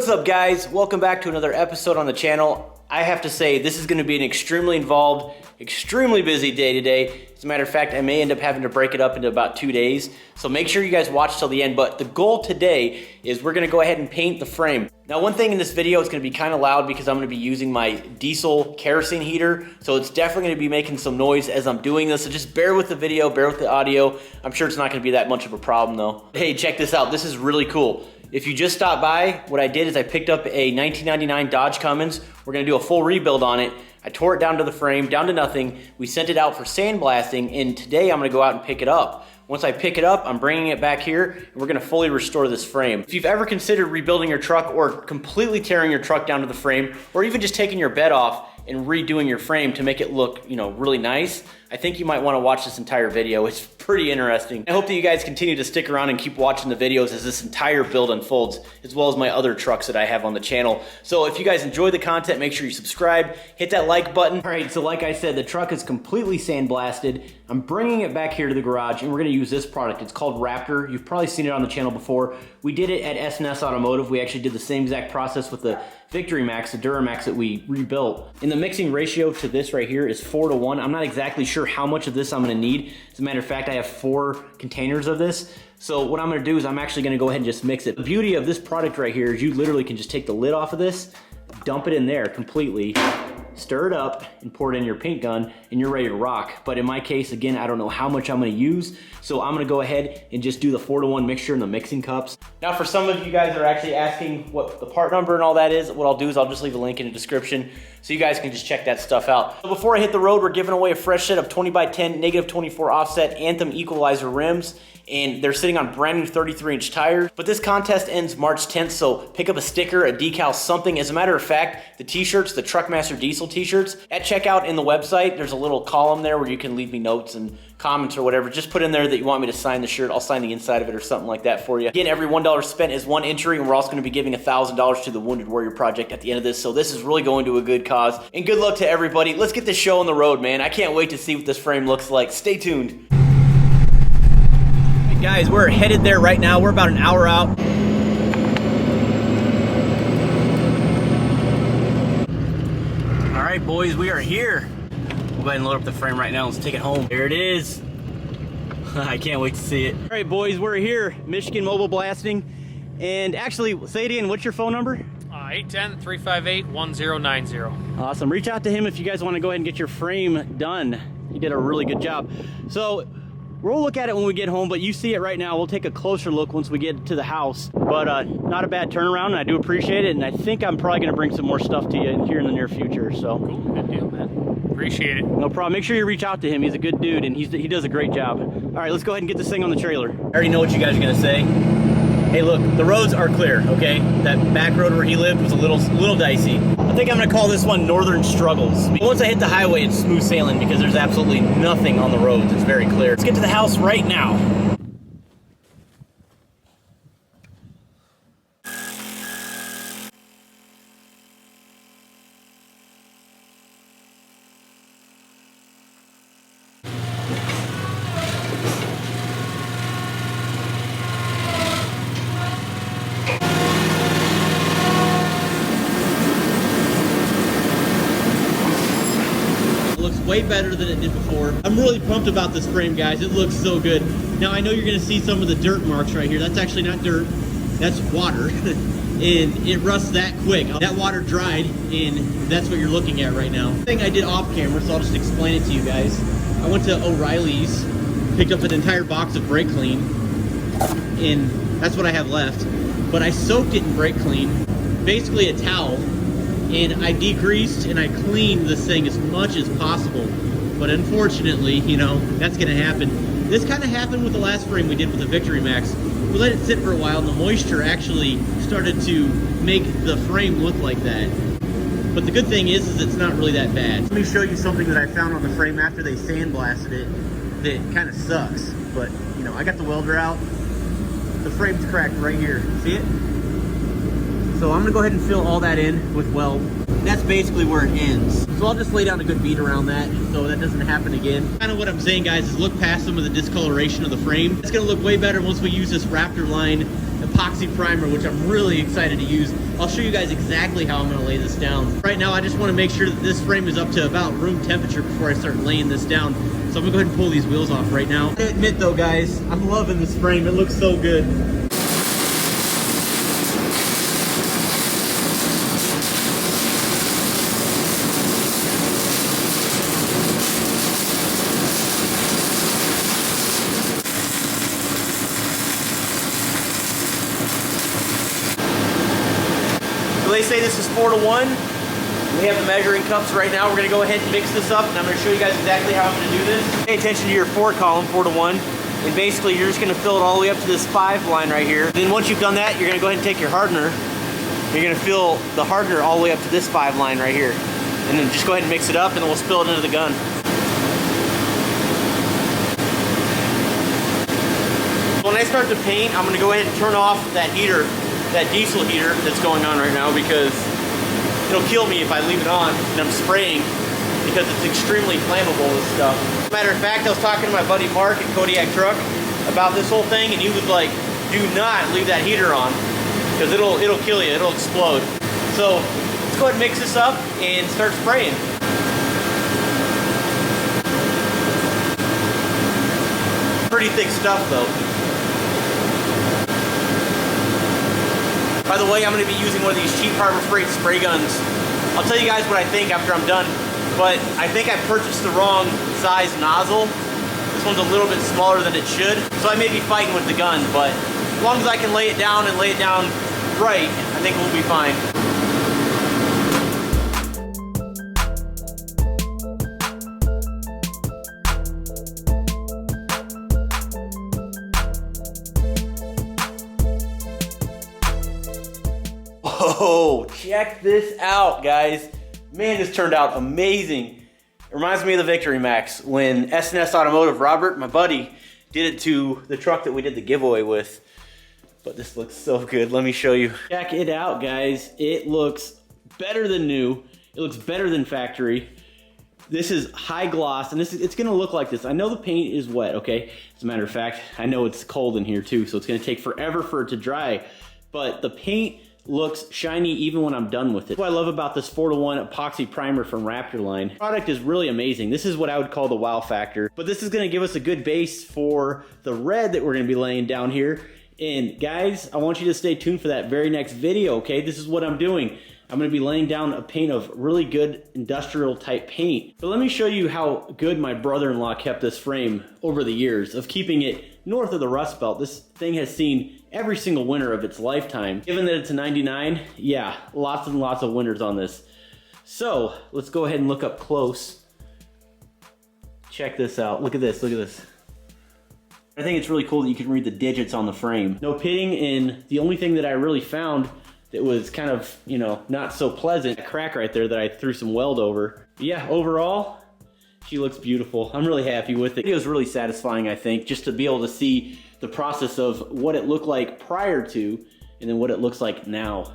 What's up, guys? Welcome back to another episode on the channel. I have to say, this is going to be an extremely involved, extremely busy day today. As a matter of fact, I may end up having to break it up into about 2 days. So make sure you guys watch till the end. But the goal today is we're going to go ahead and paint the frame. Now, one thing in this video is going to be kind of loud because I'm going to be using my diesel kerosene heater. So it's definitely going to be making some noise as I'm doing this. So just bear with the video, bear with the audio. I'm sure it's not going to be that much of a problem though. Hey, check this out. This is really cool. If you just stopped by, what I did is I picked up a 1999 Dodge Cummins. We're gonna do a full rebuild on it. I tore it down to the frame, down to nothing. We sent it out for sandblasting, and today I'm gonna go out and pick it up. Once I pick it up, I'm bringing it back here, and we're gonna fully restore this frame. If you've ever considered rebuilding your truck or completely tearing your truck down to the frame, or even just taking your bed off and redoing your frame to make it look, really nice, I think you might want to watch this entire video. It's pretty interesting. I hope that you guys continue to stick around and keep watching the videos as this entire build unfolds, as well as my other trucks that I have on the channel. So if you guys enjoy the content, make sure you subscribe, hit that like button. All right, so like I said, the truck is completely sandblasted. I'm bringing it back here to the garage, and we're gonna use this product. It's called Raptor. You've probably seen it on the channel before. We did it at S&S Automotive. We actually did the same exact process with the Victory Max, the Duramax that we rebuilt. And the mixing ratio to this right here is 4:1. I'm not exactly sure how much of this I'm gonna need. As a matter of fact, I have 4 containers of this. So what I'm gonna do is I'm actually gonna go ahead and just mix it. The beauty of this product right here is you literally can just take the lid off of this, dump it in there completely, stir it up, and pour it in your paint gun, and you're ready to rock. But in my case, again, I don't know how much I'm gonna use, so I'm gonna go ahead and just do the 4:1 mixture in the mixing cups. Now, for some of you guys that are actually asking what the part number and all that is, what I'll do is I'll just leave a link in the description so you guys can just check that stuff out. So before I hit the road, we're giving away a fresh set of 20x10 -24 offset Anthem equalizer rims, and they're sitting on brand new 33-inch tires. But this contest ends March 10th, so pick up a sticker, a decal, something. As a matter of fact, the t-shirts, the Truckmaster Diesel t-shirts, at checkout in the website, there's a little column there where you can leave me notes and comments or whatever. Just put in there that you want me to sign the shirt. I'll sign the inside of it or something like that for you. Again, every $1 spent is 1 entry, and we're also gonna be giving $1,000 to the Wounded Warrior Project at the end of this. So this is really going to a good cause. And good luck to everybody. Let's get this show on the road, man. I can't wait to see what this frame looks like. Stay tuned. Hey guys, we're headed there right now. We're about an hour out. All right, boys, we are here. We'll go ahead and load up the frame right now. Let's take it home. There it is. I can't wait to see it. All right, boys, we're here. Michigan Mobile Blasting. And actually, say it again, what's your phone number? 810-358-1090. Awesome. Reach out to him if you guys want to go ahead and get your frame done. You did a really good job. So we'll look at it when we get home, but you see it right now. We'll take a closer look once we get to the house. But not a bad turnaround, and I do appreciate it. And I think I'm probably going to bring some more stuff to you here in the near future. So Cool, good deal, man. Appreciate it. No problem. Make sure you reach out to him. He's a good dude, and he does a great job. All right, let's go ahead and get this thing on the trailer. I already know what you guys are going to say. Hey, look, the roads are clear, okay? That back road where he lived was a little dicey. I think I'm gonna call this one Northern Struggles. Once I hit the highway, it's smooth sailing because there's absolutely nothing on the roads. It's very clear. Let's get to the house right now. Way better than it did before. I'm really pumped about this frame, guys. It looks so good. Now, I know you're gonna see some of the dirt marks right here. That's actually not dirt, that's water. And it rusts that quick. That water dried, and that's what you're looking at right now. Thing I did off camera, so I'll just explain it to you guys. I went to O'Reilly's, picked up an entire box of brake clean, and that's what I have left. But I soaked it in brake clean, basically a towel, and I degreased and I cleaned this thing as much as possible. But unfortunately, that's gonna happen. This kind of happened with the last frame we did with the Victory Max. We let it sit for a while, and the moisture actually started to make the frame look like that. But the good thing is it's not really that bad. Let me show you something that I found on the frame after they sandblasted it that kind of sucks. But, I got the welder out. The frame's cracked right here. See it? So I'm gonna go ahead and fill all that in with weld. That's basically where it ends. So I'll just lay down a good beat around that so that doesn't happen again. Kind of what I'm saying, guys, is look past some of the discoloration of the frame. It's gonna look way better once we use this Raptor line epoxy primer, which I'm really excited to use. I'll show you guys exactly how I'm gonna lay this down. Right now, I just wanna make sure that this frame is up to about room temperature before I start laying this down. So I'm gonna go ahead and pull these wheels off right now. I admit though, guys, I'm loving this frame. It looks so good. So they say this is 4-to-1. We have the measuring cups right now. We're gonna go ahead and mix this up, and I'm gonna show you guys exactly how I'm gonna do this. Pay attention to your 4 column, 4-to-1, and basically you're just gonna fill it all the way up to this 5 line right here. Then once you've done that, you're gonna go ahead and take your hardener. You're gonna fill the hardener all the way up to this 5 line right here. And then just go ahead and mix it up, and then we'll spill it into the gun. When I start to paint, I'm gonna go ahead and turn off that heater, that diesel heater that's going on right now, because it'll kill me if I leave it on and I'm spraying, because it's extremely flammable, this stuff. As a matter of fact, I was talking to my buddy Mark at Kodiak Truck about this whole thing, and he was like, do not leave that heater on, because it'll kill you, it'll explode. So let's go ahead and mix this up and start spraying. Pretty thick stuff though. By the way, I'm going to be using one of these cheap Harbor Freight spray guns. I'll tell you guys what I think after I'm done, but I think I purchased the wrong size nozzle. This one's a little bit smaller than it should, so I may be fighting with the gun, but as long as I can lay it down and lay it down right, I think we'll be fine. Oh, check this out, guys. Man, this turned out amazing. It reminds me of the Victory Max when S&S Automotive, Robert, my buddy, did it to the truck that we did the giveaway with. But this looks so good. Let me show you. Check it out, guys. It looks better than new. It looks better than factory. This is high gloss, and it's gonna look like this. I know the paint is wet, okay? As a matter of fact, I know it's cold in here too, so it's gonna take forever for it to dry. But the paint looks shiny even when I'm done with it. What I love about this 4-to-1 epoxy primer from Raptor line. The product is really amazing. This is what I would call the wow factor. But this is gonna give us a good base for the red that we're gonna be laying down here. And guys, I want you to stay tuned for that very next video, okay? This is what I'm doing. I'm gonna be laying down a paint of really good industrial type paint. But let me show you how good my brother-in-law kept this frame over the years of keeping it north of the Rust Belt. This thing has seen every single winter of its lifetime. Given that it's a 99, yeah, lots and lots of winters on this. So let's go ahead and look up close. Check this out. Look at this, look at this. I think it's really cool that you can read the digits on the frame. No pitting, and the only thing that I really found that was kind of, you know, not so pleasant, a crack right there that I threw some weld over. But yeah, overall, she looks beautiful. I'm really happy with it. It was really satisfying, I think, just to be able to see the process of what it looked like prior to and then what it looks like now.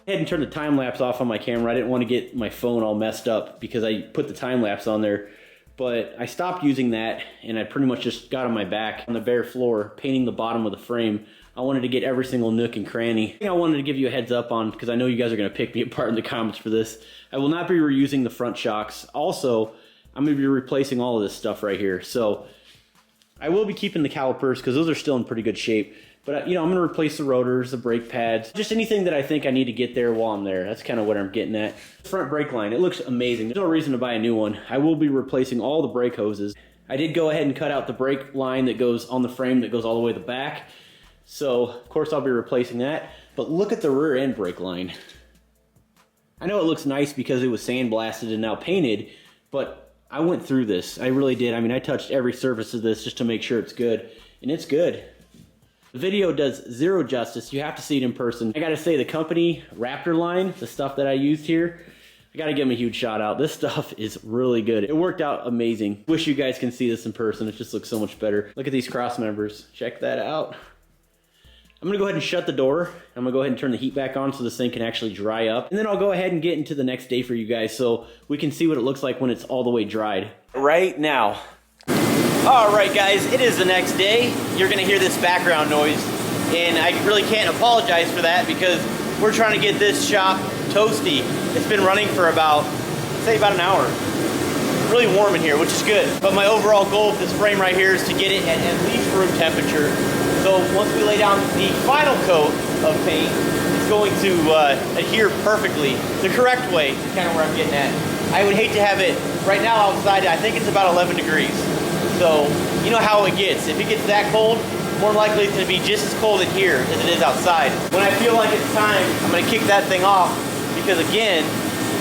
I had to turn the time lapse off on my camera. I didn't want to get my phone all messed up because I put the time lapse on there. But I stopped using that, and I pretty much just got on my back on the bare floor, painting the bottom of the frame. I wanted to get every single nook and cranny. I wanted to give you a heads up on, because I know you guys are going to pick me apart in the comments for this. I will not be reusing the front shocks. Also, I'm going to be replacing all of this stuff right here. So I will be keeping the calipers, because those are still in pretty good shape. But, you know, I'm going to replace the rotors, the brake pads, just anything that I think I need to get there while I'm there. That's kind of what I'm getting at. Front brake line, it looks amazing. There's no reason to buy a new one. I will be replacing all the brake hoses. I did go ahead and cut out the brake line that goes on the frame that goes all the way to the back. So, of course, I'll be replacing that. But look at the rear end brake line. I know it looks nice because it was sandblasted and now painted, but I went through this. I really did. I mean, I touched every surface of this just to make sure it's good. And it's good. The video does zero justice. You have to see it in person. I gotta say, the company Raptor line, the stuff that I used here, I gotta give him a huge shout out. This stuff is really good. It worked out amazing. Wish you guys can see this in person. It just looks so much better. Look at these cross members. Check that out. I'm gonna go ahead and shut the door. I'm gonna go ahead and turn the heat back on so this thing can actually dry up. And then I'll go ahead and get into the next day for you guys so we can see what it looks like when it's all the way dried. Right now. All right, guys, it is the next day. You're gonna hear this background noise. And I really can't apologize for that because we're trying to get this shop toasty. It's been running for about, say about an hour. It's really warm in here, which is good. But my overall goal with this frame right here is to get it at least room temperature. So once we lay down the final coat of paint, it's going to adhere perfectly, the correct way, kind of where I'm getting at. I would hate to have it, right now outside, I think it's about 11 degrees. So, you know how it gets. If it gets that cold, more likely it's gonna be just as cold in here as it is outside. When I feel like it's time, I'm gonna kick that thing off because again,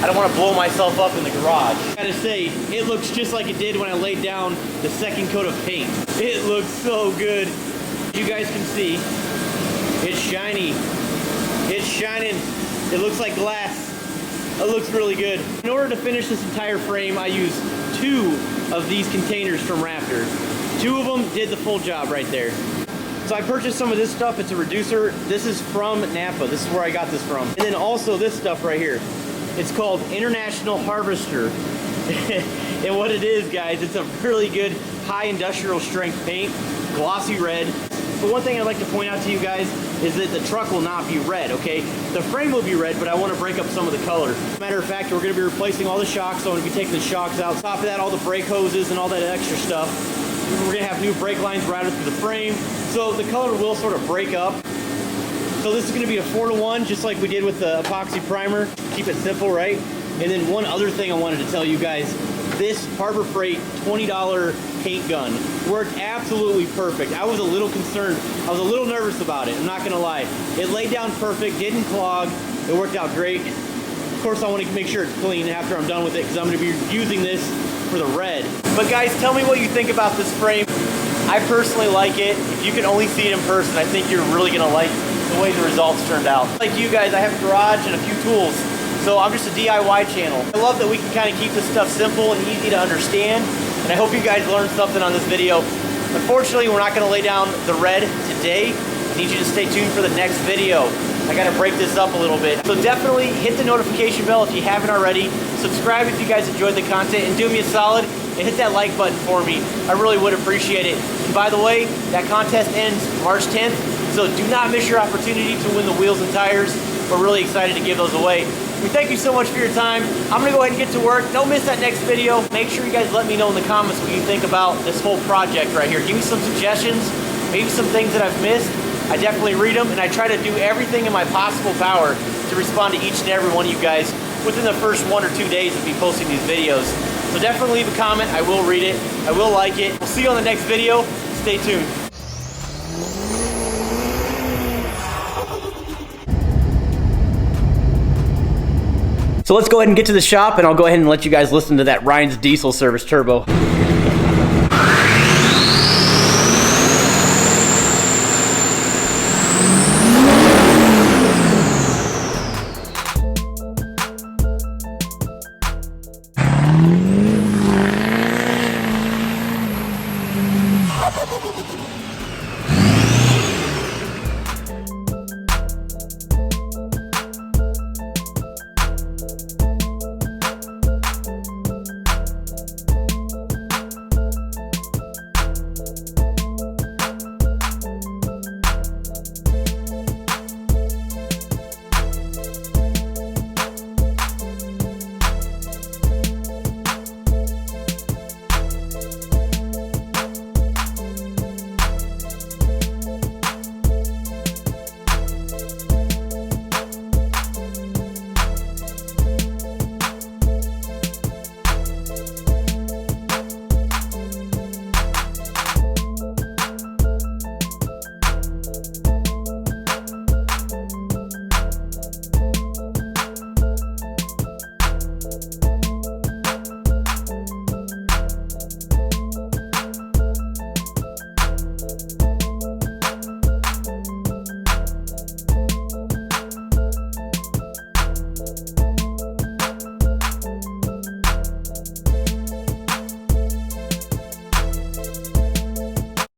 I don't wanna blow myself up in the garage. I gotta say, it looks just like it did when I laid down the second coat of paint. It looks so good. You guys can see, it's shiny. It's shining. It looks like glass. It looks really good. In order to finish this entire frame, I used 2 of these containers from Raptor. 2 of them did the full job right there. So I purchased some of this stuff. It's a reducer. This is from Napa. This is where I got this from. And then also this stuff right here. It's called International Harvester. And what it is, guys, it's a really good high industrial strength paint, glossy red. But one thing I'd like to point out to you guys is that the truck will not be red, okay? The frame will be red, but I want to break up some of the color. Matter of fact, we're going to be replacing all the shocks, so I'm going to be taking the shocks out. On top of that, all the brake hoses and all that extra stuff. We're going to have new brake lines routed through the frame, so the color will sort of break up. So this is going to be a 4-to-1, just like we did with the epoxy primer. Keep it simple, right? And then one other thing I wanted to tell you guys, this Harbor Freight $20 paint gun worked absolutely perfect. I was a little concerned. I was a little nervous about it. I'm not going to lie. It laid down perfect, didn't clog. It worked out great. Of course, I want to make sure it's clean after I'm done with it because I'm going to be using this for the red. But guys, tell me what you think about this frame. I personally like it. If you can only see it in person, I think you're really going to like the way the results turned out. Like you guys, I have a garage and a few tools. So I'm just a DIY channel. I love that we can kind of keep this stuff simple and easy to understand. And I hope you guys learned something on this video. Unfortunately, we're not gonna lay down the red today. I need you to stay tuned for the next video. I gotta break this up a little bit. So definitely hit the notification bell if you haven't already. Subscribe if you guys enjoyed the content, and do me a solid and hit that like button for me. I really would appreciate it. And by the way, that contest ends March 10th, so do not miss your opportunity to win the wheels and tires. We're really excited to give those away. We thank you so much for your time. I'm gonna go ahead and get to work. Don't miss that next video. Make sure you guys let me know in the comments what you think about this whole project right here. Give me some suggestions, maybe some things that I've missed. I definitely read them, and I try to do everything in my possible power to respond to each and every one of you guys within the first 1 or 2 days of me posting these videos. So definitely leave a comment. I will read it. I will like it. We'll see you on the next video. Stay tuned. So let's go ahead and get to the shop, and I'll go ahead and let you guys listen to that Ryan's Diesel Service Turbo.